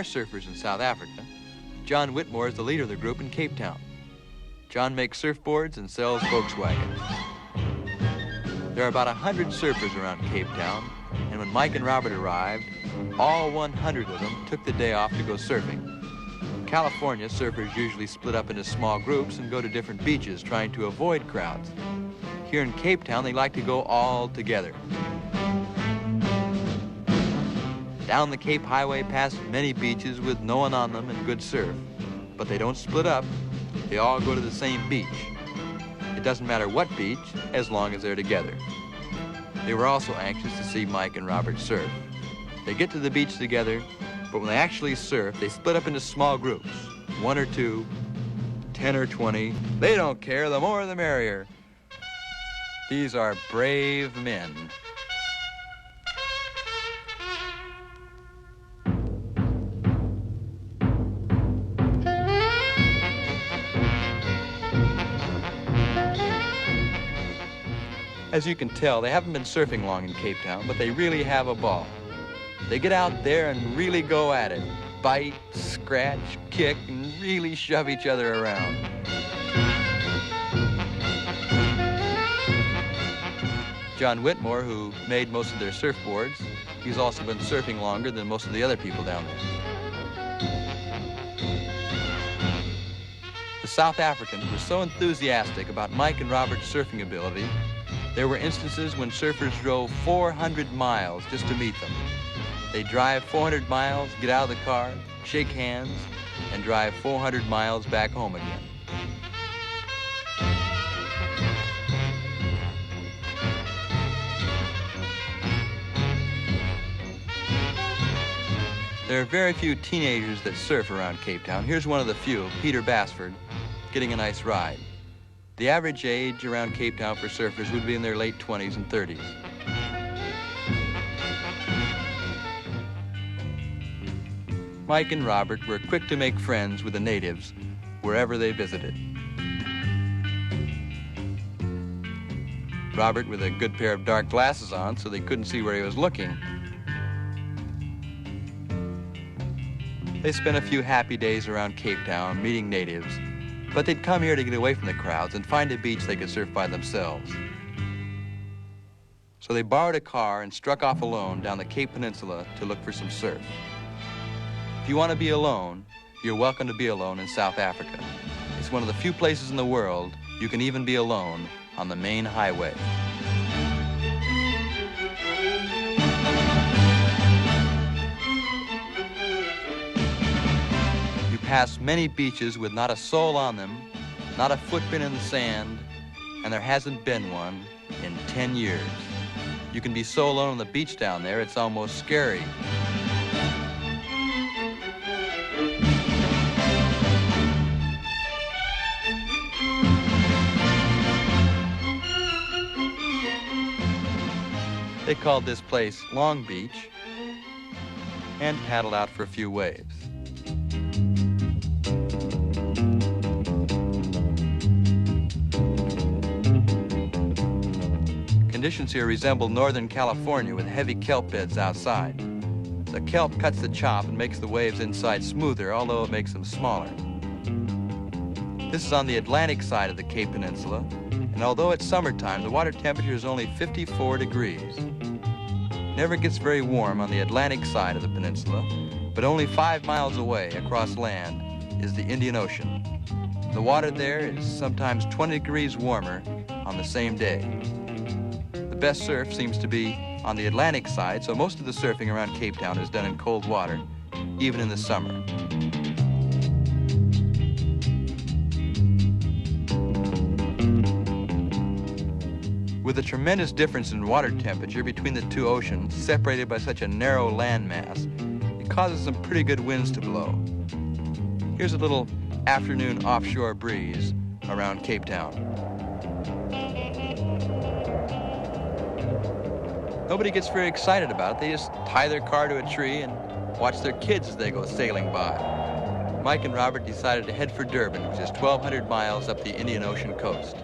Surfers in South Africa. John Whitmore is the leader of the group in Cape Town. John makes surfboards and sells Volkswagens. There are about 100 surfers around Cape Town, and when Mike and Robert arrived, all 100 of them took the day off to go surfing. In California, surfers usually split up into small groups and go to different beaches trying to avoid crowds. Here in Cape Town, they like to go all together. Down the Cape Highway past many beaches with no one on them and good surf. But they don't split up. They all go to the same beach. It doesn't matter what beach, as long as they're together. They were also anxious to see Mike and Robert surf. They get to the beach together, but when they actually surf, they split up into small groups. 1 or 2, 10 or 20. They don't care, the more the merrier. These are brave men. As you can tell, they haven't been surfing long in Cape Town, but they really have a ball. They get out there and really go at it. Bite, scratch, kick, and really shove each other around. John Whitmore, who made most of their surfboards, he's also been surfing longer than most of the other people down there. The South Africans were so enthusiastic about Mike and Robert's surfing ability, there were instances when surfers drove 400 miles just to meet them. They drive 400 miles, get out of the car, shake hands, and drive 400 miles back home again. There are very few teenagers that surf around Cape Town. Here's one of the few, Peter Basford, getting a nice ride. The average age around Cape Town for surfers would be in their late 20s and 30s. Mike and Robert were quick to make friends with the natives wherever they visited. Robert with a good pair of dark glasses on so they couldn't see where he was looking. They spent a few happy days around Cape Town meeting natives, but they'd come here to get away from the crowds and find a beach they could surf by themselves. So they borrowed a car and struck off alone down the Cape Peninsula to look for some surf. If you want to be alone, you're welcome to be alone in South Africa. It's one of the few places in the world you can even be alone on the main highway. Past many beaches with not a soul on them, not a footprint in the sand, and there hasn't been one in 10 years. You can be so alone on the beach down there, it's almost scary. They called this place Long Beach and paddled out for a few waves. Conditions here resemble Northern California with heavy kelp beds outside. The kelp cuts the chop and makes the waves inside smoother, although it makes them smaller. This is on the Atlantic side of the Cape Peninsula, and although it's summertime, the water temperature is only 54 degrees. It never gets very warm on the Atlantic side of the peninsula, but only 5 miles away across land is the Indian Ocean. The water there is sometimes 20 degrees warmer on the same day. The best surf seems to be on the Atlantic side, so most of the surfing around Cape Town is done in cold water, even in the summer. With a tremendous difference in water temperature between the two oceans, separated by such a narrow landmass, it causes some pretty good winds to blow. Here's a little afternoon offshore breeze around Cape Town. Nobody gets very excited about it. They just tie their car to a tree and watch their kids as they go sailing by. Mike and Robert decided to head for Durban, which is 1,200 miles up the Indian Ocean coast.